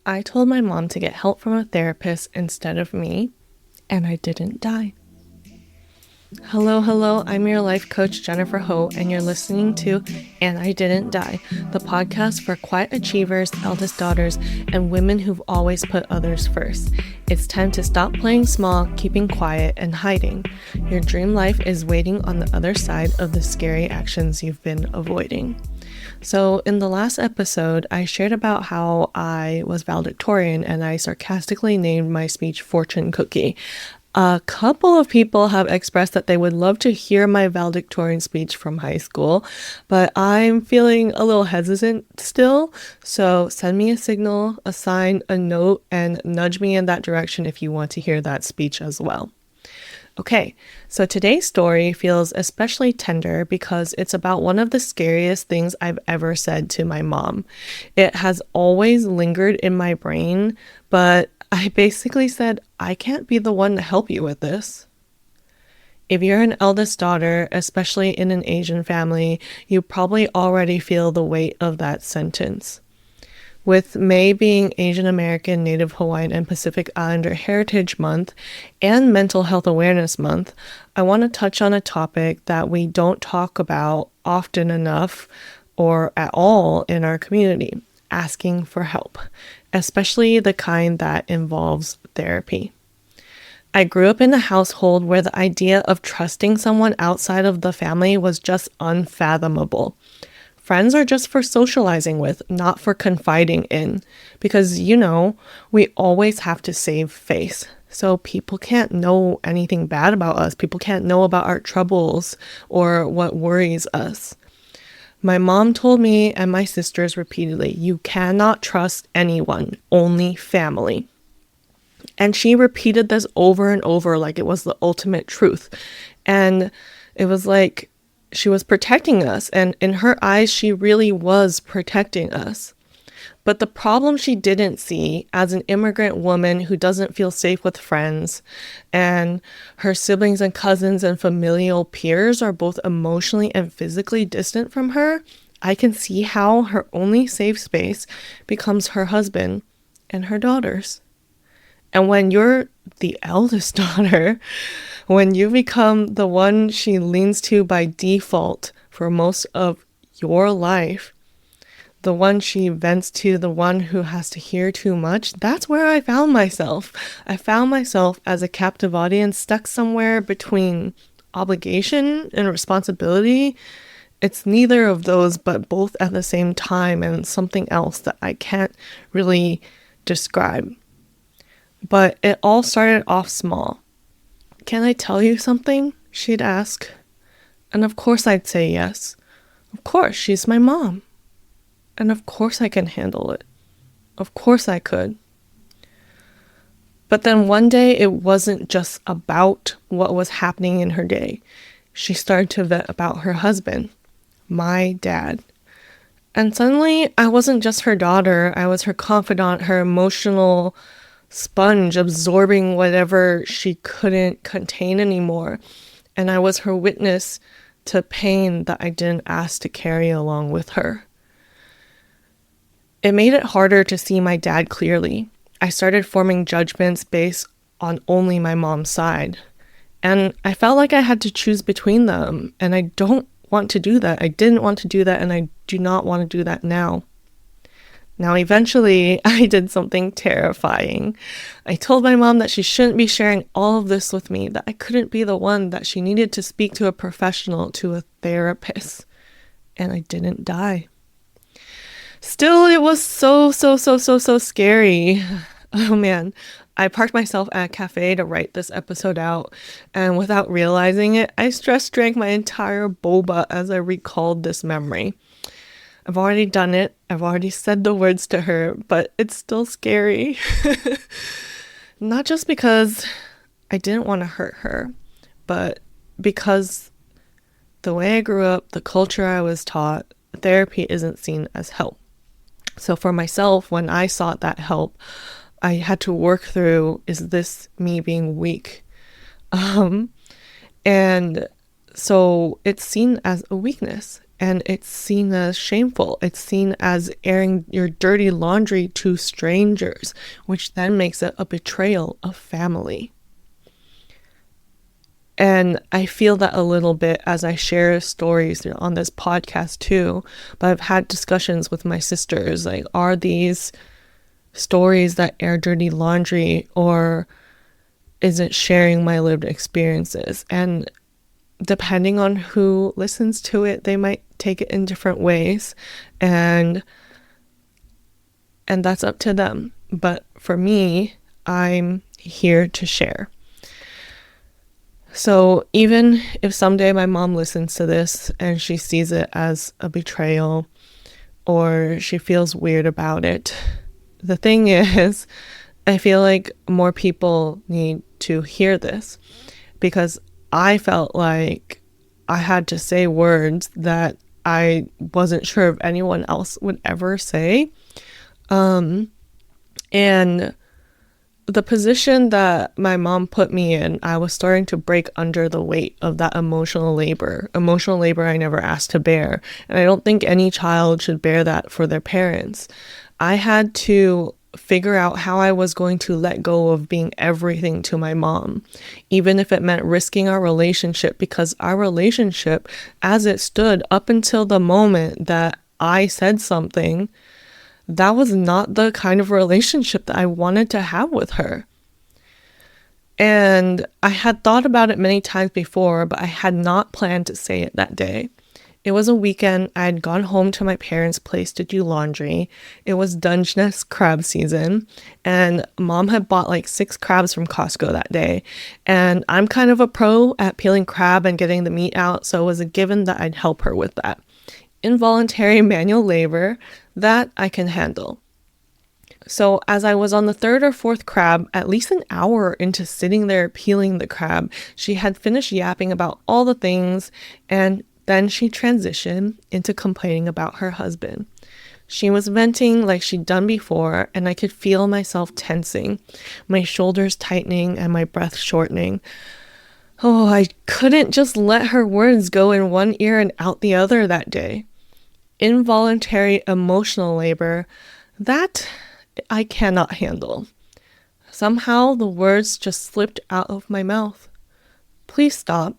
I told my mom to get help from a therapist instead of me, and I didn't die. Hello, I'm your life coach, Jennifer Ho, and you're listening to And I Didn't Die, the podcast for quiet achievers, eldest daughters, and women who've always put others first. It's time to stop playing small, keeping quiet, and hiding. Your dream life is waiting on the other side of the scary actions you've been avoiding. So in the last episode, I shared about how I was valedictorian and I sarcastically named my speech Fortune Cookie. A couple of people have expressed that they would love to hear my valedictorian speech from high school, but I'm feeling a little hesitant still. So send me a signal, a sign, a note, and nudge me in that direction if you want to hear that speech as well. Okay, so today's story feels especially tender because it's about one of the scariest things I've ever said to my mom. It has always lingered in my brain, but I basically said, I can't be the one to help you with this. If you're an eldest daughter, especially in an Asian family, you probably already feel the weight of that sentence. With May being Asian American, Native Hawaiian, and Pacific Islander Heritage Month and Mental Health Awareness Month, I want to touch on a topic that we don't talk about often enough or at all in our community: asking for help, especially the kind that involves therapy. I grew up in a household where the idea of trusting someone outside of the family was just unfathomable. Friends are just for socializing with, not for confiding in, because, we always have to save face. So people can't know anything bad about us. People can't know about our troubles or what worries us. My mom told me and my sisters repeatedly, you cannot trust anyone, only family. And she repeated this over and over like it was the ultimate truth. And it was like she was protecting us. And in her eyes, she really was protecting us. But the problem she didn't see, as an immigrant woman who doesn't feel safe with friends, and her siblings and cousins and familial peers are both emotionally and physically distant from her, I can see how her only safe space becomes her husband and her daughters. And when you're the eldest daughter, when you become the one she leans to by default for most of your life, the one she vents to, the one who has to hear too much, that's where I found myself. I found myself as a captive audience stuck somewhere between obligation and responsibility. It's neither of those, but both at the same time, and something else that I can't really describe. But it all started off small. Can I tell you something? She'd ask. And of course I'd say yes. Of course, she's my mom. And of course I can handle it. Of course I could. But then one day it wasn't just about what was happening in her day. She started to vent about her husband, my dad. And suddenly I wasn't just her daughter. I was her confidant, her emotional sponge, absorbing whatever she couldn't contain anymore. And I was her witness to pain that I didn't ask to carry along with her. It made it harder to see my dad clearly. I started forming judgments based on only my mom's side. And I felt like I had to choose between them. And I don't want to do that. I didn't want to do that, and I do not want to do that now. Now, eventually, I did something terrifying. I told my mom that she shouldn't be sharing all of this with me, that I couldn't be the one, that she needed to speak to a professional, to a therapist. And I didn't die. Still, it was so scary. Oh man, I parked myself at a cafe to write this episode out, and without realizing it, I stress drank my entire boba as I recalled this memory. I've already done it. I've already said the words to her, but it's still scary. Not just because I didn't want to hurt her, but because the way I grew up, the culture I was taught, therapy isn't seen as help. So for myself, when I sought that help, I had to work through, is this me being weak? And so it's seen as a weakness. and it's seen as shameful. It's seen as airing your dirty laundry to strangers, which then makes it a betrayal of family. And I feel that a little bit as I share stories on this podcast too, but I've had discussions with my sisters, like, are these stories that air dirty laundry, or is it sharing my lived experiences? And depending on who listens to it, they might take it in different ways, and that's up to them. But for me, I'm here to share. So even if someday my mom listens to this and she sees it as a betrayal or she feels weird about it, the thing is, I feel like more people need to hear this, because I felt like I had to say words that I wasn't sure if anyone else would ever say. And the position that my mom put me in, I was starting to break under the weight of that emotional labor I never asked to bear. And I don't think any child should bear that for their parents. I had to figure out how I was going to let go of being everything to my mom, even if it meant risking our relationship, because our relationship, as it stood up until the moment that I said something, that was not the kind of relationship that I wanted to have with her. And I had thought about it many times before, but I had not planned to say it that day. It was a weekend. I had gone home to my parents' place to do laundry. It was Dungeness crab season, and mom had bought like 6 crabs from Costco that day. And I'm kind of a pro at peeling crab and getting the meat out, so it was a given that I'd help her with that. Involuntary manual labor, that I can handle. So as I was on the 3rd or 4th crab, at least an hour into sitting there peeling the crab, she had finished yapping about all the things, and then she transitioned into complaining about her husband. She was venting like she'd done before, and I could feel myself tensing, my shoulders tightening and my breath shortening. Oh, I couldn't just let her words go in one ear and out the other that day. Involuntary emotional labor, that I cannot handle. Somehow the words just slipped out of my mouth. Please stop.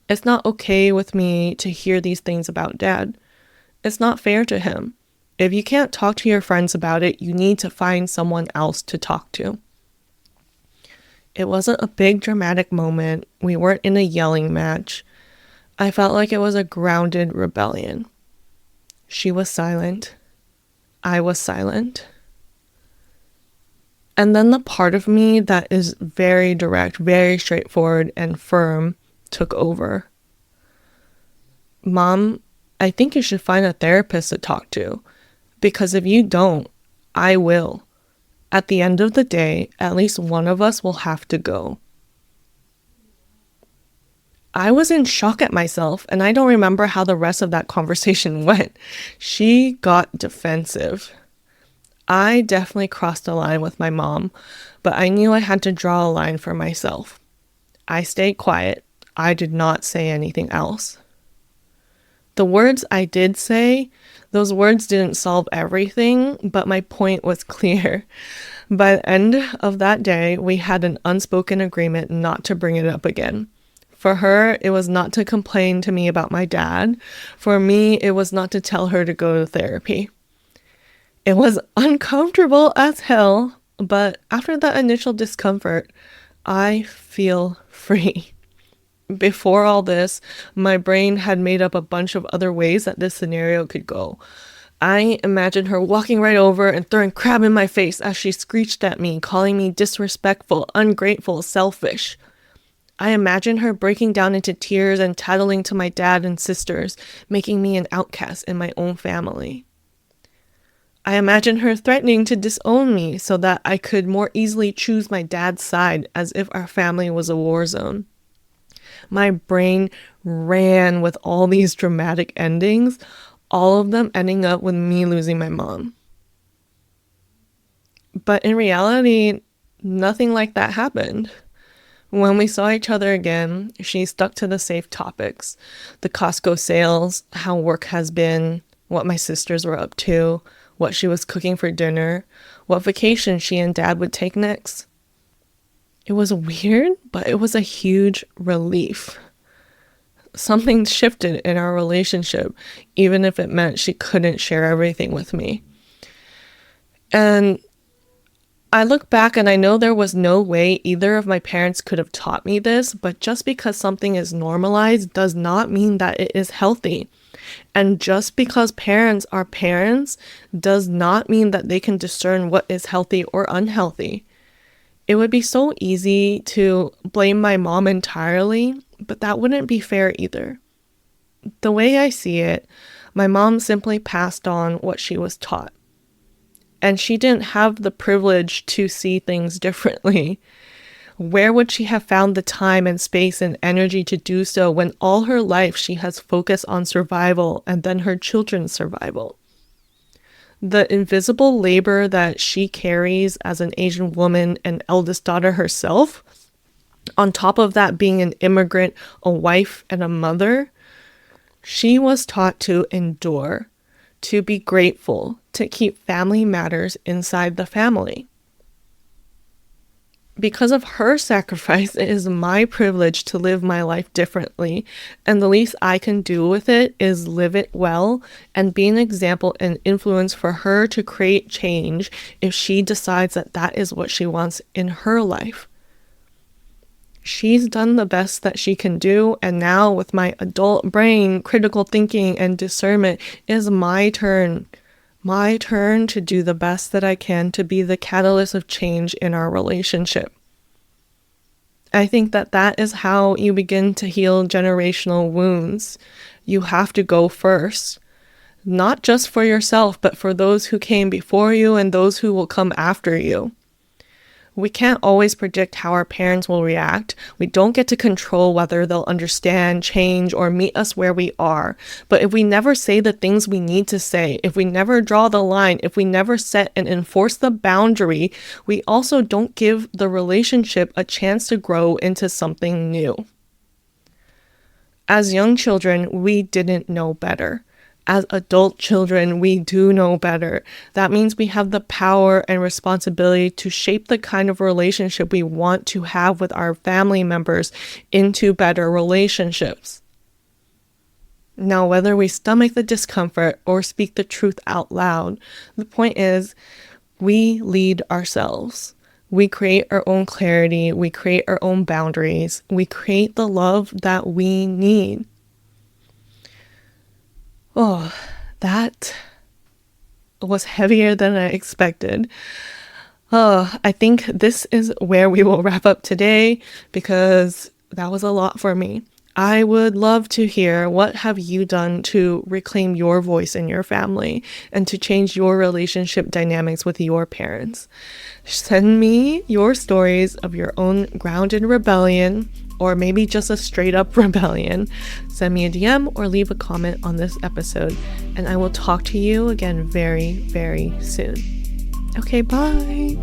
It's not okay with me to hear these things about Dad. It's not fair to him. If you can't talk to your friends about it, you need to find someone else to talk to. It wasn't a big dramatic moment. We weren't in a yelling match. I felt like it was a grounded rebellion. She was silent. I was silent. And then the part of me that is very direct, very straightforward and firm took over. Mom, I think you should find a therapist to talk to, because if you don't, I will. At the end of the day, at least one of us will have to go. I was in shock at myself, and I don't remember how the rest of that conversation went. She got defensive. I definitely crossed a line with my mom, but I knew I had to draw a line for myself. I stayed quiet. I did not say anything else. The words I did say, those words didn't solve everything, but my point was clear. By the end of that day, we had an unspoken agreement not to bring it up again. For her, it was not to complain to me about my dad. For me, it was not to tell her to go to therapy. It was uncomfortable as hell, but after that initial discomfort, I feel free. Before all this, my brain had made up a bunch of other ways that this scenario could go. I imagined her walking right over and throwing crab in my face as she screeched at me, calling me disrespectful, ungrateful, selfish. I imagined her breaking down into tears and tattling to my dad and sisters, making me an outcast in my own family. I imagined her threatening to disown me so that I could more easily choose my dad's side, as if our family was a war zone. My brain ran with all these dramatic endings, all of them ending up with me losing my mom. But in reality, nothing like that happened. When we saw each other again, she stuck to the safe topics. The Costco sales, how work has been, what my sisters were up to, what she was cooking for dinner, what vacation she and Dad would take next. It was weird, but it was a huge relief. Something shifted in our relationship, even if it meant she couldn't share everything with me. And I look back and I know there was no way either of my parents could have taught me this, but just because something is normalized does not mean that it is healthy. And just because parents are parents does not mean that they can discern what is healthy or unhealthy. It would be so easy to blame my mom entirely, but that wouldn't be fair either. The way I see it, my mom simply passed on what she was taught. And she didn't have the privilege to see things differently. Where would she have found the time and space and energy to do so when all her life she has focused on survival and then her children's survival? The invisible labor that she carries as an Asian woman and eldest daughter herself, on top of that being an immigrant, a wife, and a mother, she was taught to endure, to be grateful, to keep family matters inside the family. Because of her sacrifice, it is my privilege to live my life differently, and the least I can do with it is live it well and be an example and influence for her to create change if she decides that that is what she wants in her life. She's done the best that she can do, and now with my adult brain, critical thinking, and discernment, it is my turn to do the best that I can to be the catalyst of change in our relationship. I think that that is how you begin to heal generational wounds. You have to go first, not just for yourself, but for those who came before you and those who will come after you. We can't always predict how our parents will react. We don't get to control whether they'll understand, change, or meet us where we are. But if we never say the things we need to say, if we never draw the line, if we never set and enforce the boundary, we also don't give the relationship a chance to grow into something new. As young children, we didn't know better. As adult children, we do know better. That means we have the power and responsibility to shape the kind of relationship we want to have with our family members into better relationships. Now, whether we stomach the discomfort or speak the truth out loud, the point is we lead ourselves. We create our own clarity. We create our own boundaries. We create the love that we need. Oh, that was heavier than I expected. I think this is where we will wrap up today because that was a lot for me. I would love to hear what have you done to reclaim your voice in your family and to change your relationship dynamics with your parents. Send me your stories of your own grounded rebellion, or maybe just a straight up rebellion. Send me a DM or leave a comment on this episode, and I will talk to you again very, very soon. Okay, bye.